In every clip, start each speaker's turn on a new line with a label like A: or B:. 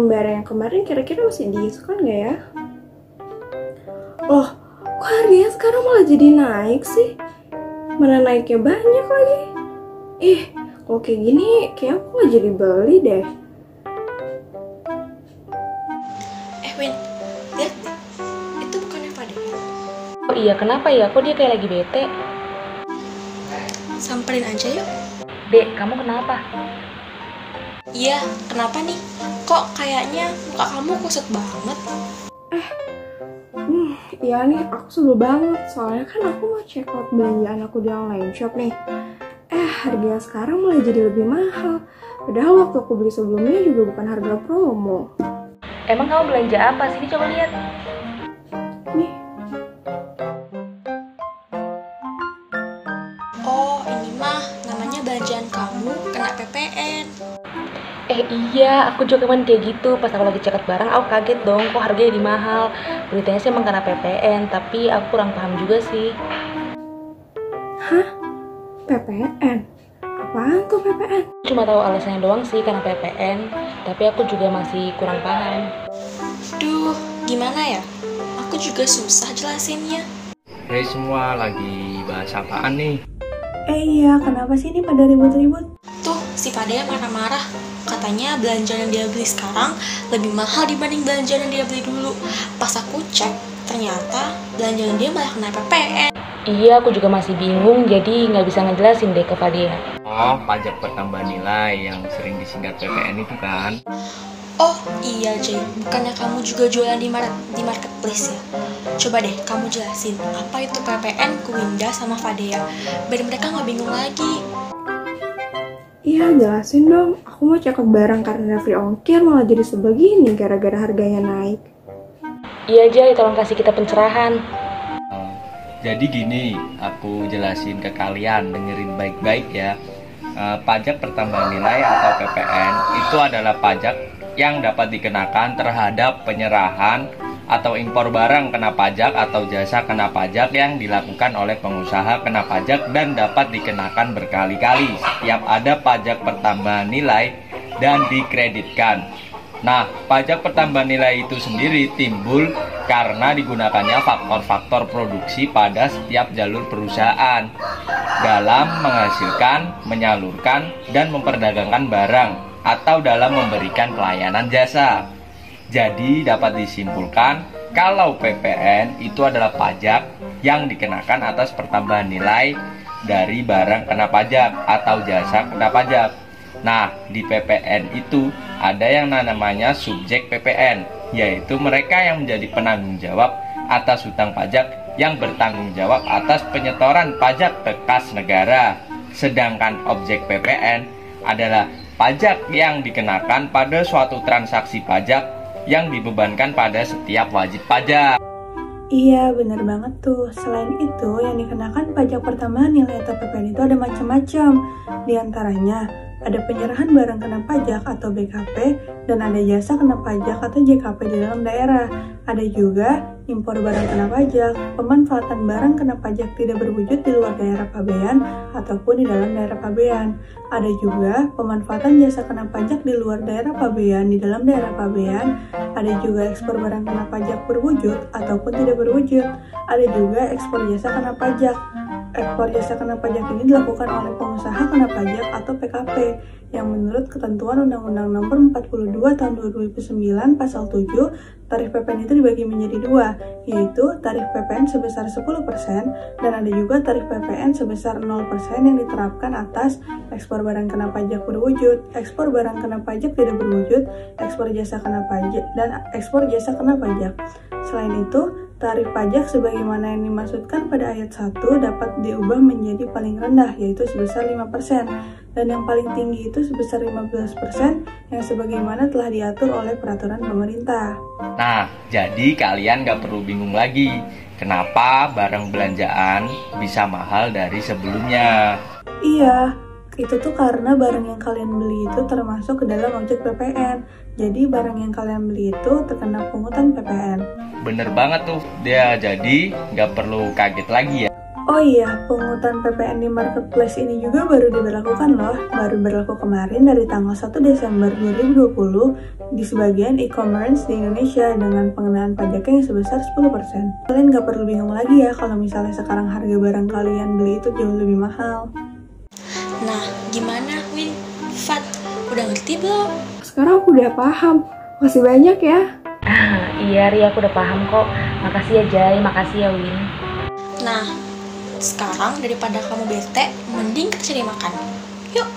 A: Barang yang kemarin kira-kira masih diskon nggak ya? Loh, kok harganya sekarang malah jadi naik sih? Mana naiknya banyak lagi? Kalau kayak gini, kayak aku nggak jadi beli deh.
B: Win, lihat deh. Itu bukannya Fadea?
C: Oh iya, kenapa ya? Kok dia kayak lagi bete?
B: Samperin aja yuk.
C: Dek, kamu kenapa?
B: Iya, kenapa nih? Kok kayaknya muka kamu kusut banget?
A: Iya nih, aku sebel banget. Soalnya kan aku mau check out belanjaan aku di online shop nih. Harganya sekarang mulai jadi lebih mahal. Padahal waktu aku beli sebelumnya juga bukan harga promo.
C: Emang kamu belanja apa? Sini coba lihat.
A: Nih,
B: Oh, ini mah namanya belanjaan kamu kena PPN.
C: Iya, aku juga kemarin kayak gitu. Pas aku lagi ceket barang, aku kaget dong, kok harganya jadi mahal. Beritanya sih emang karena PPN, tapi aku kurang paham juga sih.
A: hah? PPN? Apaan tuh PPN?
C: Cuma tahu alasannya doang sih karena PPN, tapi aku juga masih kurang paham.
B: Duh, gimana ya? Aku juga susah jelasinnya.
D: Hai semua, lagi bahas apaan nih?
A: Iya, kenapa sih ini pada ribut-ribut?
B: Tuh, si Fadea marah-marah. Katanya belanjaan yang dia beli sekarang lebih mahal dibanding belanjaan yang dia beli dulu. Pas aku cek, ternyata belanjaan dia malah kena PPN.
C: Iya, aku juga masih bingung, jadi nggak bisa ngejelasin deh ke Fadia.
D: Oh, pajak pertambahan nilai yang sering disingkat PPN itu kan?
B: Oh iya Jay, bukannya kamu juga jualan di marketplace ya? Coba deh kamu jelasin apa itu PPN ke Winda sama Fadea, biar mereka nggak bingung lagi.
A: Iya, jelasin dong. Aku mau check out barang karena free ongkir malah jadi sebegini gara-gara harganya naik.
C: Iya Jay, tolong kasih kita pencerahan.
D: Jadi gini, aku jelasin ke kalian, dengerin baik-baik ya. Pajak pertambahan nilai atau PPN itu adalah pajak yang dapat dikenakan terhadap penyerahan atau impor barang kena pajak atau jasa kena pajak yang dilakukan oleh pengusaha kena pajak dan dapat dikenakan berkali-kali setiap ada pajak pertambahan nilai dan dikreditkan. Nah, pajak pertambahan nilai itu sendiri timbul karena digunakannya faktor-faktor produksi pada setiap jalur perusahaan dalam menghasilkan, menyalurkan, dan memperdagangkan barang atau dalam memberikan pelayanan jasa. Jadi dapat disimpulkan kalau PPN itu adalah pajak yang dikenakan atas pertambahan nilai dari barang kena pajak atau jasa kena pajak. Nah, di PPN itu ada yang namanya subjek PPN, yaitu mereka yang menjadi penanggung jawab atas hutang pajak yang bertanggung jawab atas penyetoran pajak ke kas negara. Sedangkan objek PPN adalah pajak yang dikenakan pada suatu transaksi pajak yang dibebankan pada setiap wajib pajak.
A: Iya, bener banget tuh. Selain itu, yang dikenakan pajak pertambahan nilai atau PPN itu ada macam-macam. Di antaranya, ada penyerahan barang kena pajak atau BKP, dan ada jasa kena pajak atau JKP di dalam daerah. Ada juga impor barang kena pajak, pemanfaatan barang kena pajak tidak berwujud di luar daerah pabean ataupun di dalam daerah pabean. Ada juga pemanfaatan jasa kena pajak di luar daerah pabean di dalam daerah pabean. Ada juga ekspor barang kena pajak berwujud ataupun tidak berwujud. Ada juga ekspor jasa kena pajak. Ekspor jasa kena pajak ini dilakukan oleh pengusaha kena pajak atau PKP yang menurut ketentuan Undang-Undang Nomor 42 Tahun 2009 Pasal 7, tarif PPN itu dibagi menjadi dua, yaitu tarif PPN sebesar 10% dan ada juga tarif PPN sebesar 0% yang diterapkan atas ekspor barang kena pajak berwujud, ekspor barang kena pajak tidak berwujud, ekspor jasa kena pajak, dan ekspor jasa kena pajak. Selain itu, tarif pajak sebagaimana yang dimaksudkan pada ayat 1 dapat diubah menjadi paling rendah, yaitu sebesar 5%, dan yang paling tinggi itu sebesar 15% yang sebagaimana telah diatur oleh peraturan pemerintah.
D: Nah, jadi kalian gak perlu bingung lagi kenapa barang belanjaan bisa mahal dari sebelumnya.
A: Iya, itu tuh karena barang yang kalian beli itu termasuk ke dalam objek PPN. Jadi barang yang kalian beli itu terkena pungutan PPN.
D: Bener banget tuh dia, jadi gak perlu kaget lagi ya.
A: Oh iya, pungutan PPN di marketplace ini juga baru diberlakukan loh. Baru berlaku kemarin dari tanggal 1 Desember 2020 di sebagian e-commerce di Indonesia dengan pengenaan pajaknya yang sebesar 10%. Kalian gak perlu bingung lagi ya kalau misalnya sekarang harga barang kalian beli itu jauh lebih mahal.
B: Nah, gimana Win? Fat, udah ngerti belum?
E: Sekarang aku udah paham. Makasih banyak ya.
C: Iya Ri, aku udah paham kok. Makasih ya Jai, makasih ya Win.
B: Nah, sekarang daripada kamu bete, mending kita cari makan. Yuk.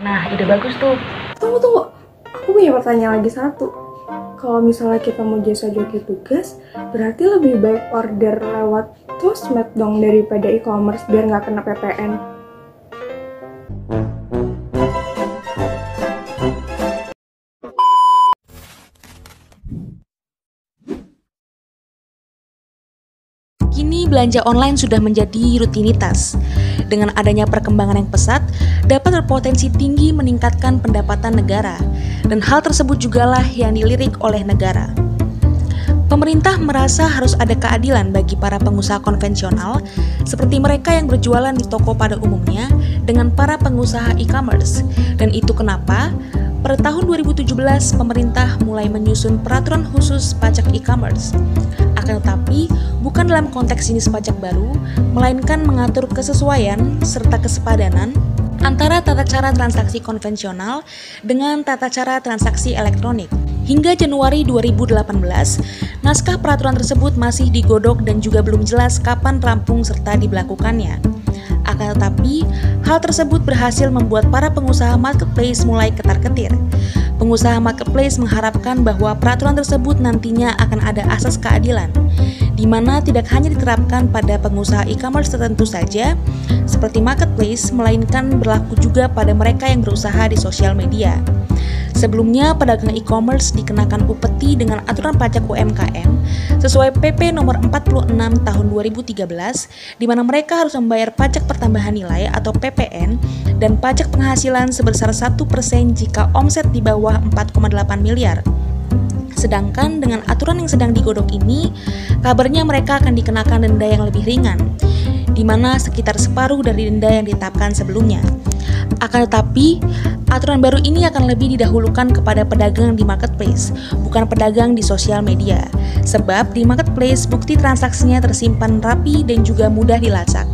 C: Nah, ide bagus tuh.
E: Tunggu. Aku punya pertanyaan lagi satu. Kalau misalnya kita mau jasa joki tugas, berarti lebih baik order lewat sosmed dong daripada e-commerce biar nggak kena PPN.
C: Kini belanja online sudah menjadi rutinitas. Dengan adanya perkembangan yang pesat, dapat berpotensi tinggi meningkatkan pendapatan negara. Dan hal tersebut jugalah yang dilirik oleh negara. Pemerintah merasa harus ada keadilan bagi para pengusaha konvensional, seperti mereka yang berjualan di toko pada umumnya, dengan para pengusaha e-commerce. Dan itu kenapa pada tahun 2017 pemerintah mulai menyusun peraturan khusus pajak e-commerce. Akan tetapi, bukan dalam konteks jenis pajak baru, melainkan mengatur kesesuaian serta kesepadanan antara tata cara transaksi konvensional dengan tata cara transaksi elektronik. Hingga Januari 2018, naskah peraturan tersebut masih digodok dan juga belum jelas kapan rampung serta diberlakukannya. Akan tetapi, hal tersebut berhasil membuat para pengusaha marketplace mulai ketar-ketir. Pengusaha marketplace mengharapkan bahwa peraturan tersebut nantinya akan ada asas keadilan, di mana tidak hanya diterapkan pada pengusaha e-commerce tertentu saja, seperti marketplace, melainkan berlaku juga pada mereka yang berusaha di sosial media. Sebelumnya, pedagang e-commerce dikenakan upeti dengan aturan pajak UMKM sesuai PP nomor 46 tahun 2013, di mana mereka harus membayar pajak pertambahan nilai atau PPN dan pajak penghasilan sebesar 1% jika omset di bawah 4,8 miliar. Sedangkan dengan aturan yang sedang digodok ini, kabarnya mereka akan dikenakan denda yang lebih ringan, di mana sekitar separuh dari denda yang ditetapkan sebelumnya. Akan tetapi, aturan baru ini akan lebih didahulukan kepada pedagang di marketplace, bukan pedagang di sosial media. Sebab di marketplace, bukti transaksinya tersimpan rapi dan juga mudah dilacak.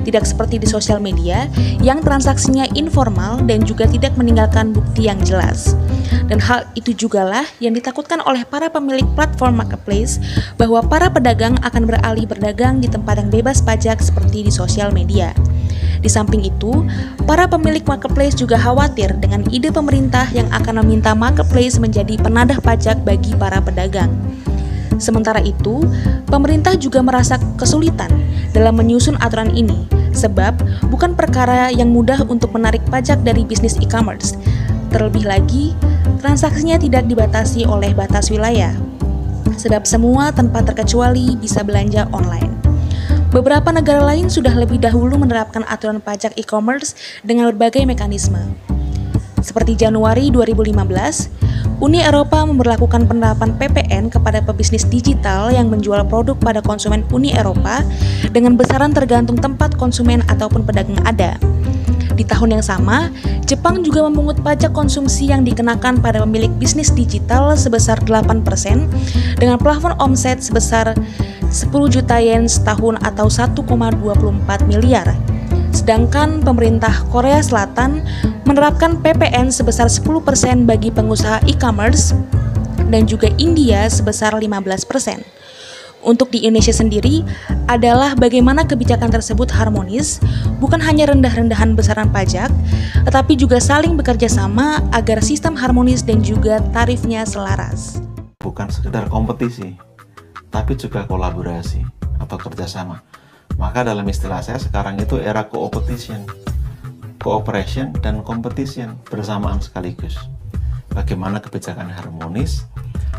C: Tidak seperti di sosial media, yang transaksinya informal dan juga tidak meninggalkan bukti yang jelas. Dan hal itu jugalah yang ditakutkan oleh para pemilik platform marketplace, bahwa para pedagang akan beralih berdagang di tempat yang bebas pajak seperti di sosial media. Di samping itu, para pemilik marketplace juga khawatir dengan ide pemerintah yang akan meminta marketplace menjadi penadah pajak bagi para pedagang. Sementara itu, pemerintah juga merasa kesulitan dalam menyusun aturan ini, sebab bukan perkara yang mudah untuk menarik pajak dari bisnis e-commerce. Terlebih lagi, transaksinya tidak dibatasi oleh batas wilayah, sebab semua tanpa terkecuali bisa belanja online. Beberapa negara lain sudah lebih dahulu menerapkan aturan pajak e-commerce dengan berbagai mekanisme. Seperti Januari 2015, Uni Eropa memberlakukan penerapan PPN kepada pebisnis digital yang menjual produk pada konsumen Uni Eropa dengan besaran tergantung tempat konsumen ataupun pedagang ada. Di tahun yang sama, Jepang juga memungut pajak konsumsi yang dikenakan pada pemilik bisnis digital sebesar 8% dengan plafon omset sebesar 10 juta yen setahun atau 1,24 miliar. Sedangkan pemerintah Korea Selatan menerapkan PPN sebesar 10% bagi pengusaha e-commerce dan juga India sebesar 15%. Untuk di Indonesia sendiri adalah bagaimana kebijakan tersebut harmonis, bukan hanya rendah-rendahan besaran pajak, tetapi juga saling bekerja sama agar sistem harmonis dan juga tarifnya selaras.
F: Bukan sekedar kompetisi, tapi juga kolaborasi atau kerjasama. Maka dalam istilah saya sekarang itu era co-opetition, cooperation dan competition bersamaan sekaligus. Bagaimana kebijakan harmonis,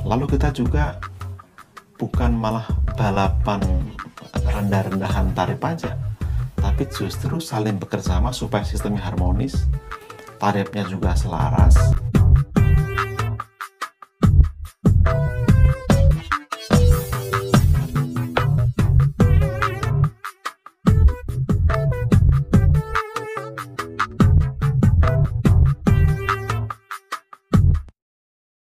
F: lalu kita juga bukan malah balapan rendah-rendahan tarif pajak, tapi justru saling bekerjasama supaya sistemnya harmonis, tarifnya juga selaras.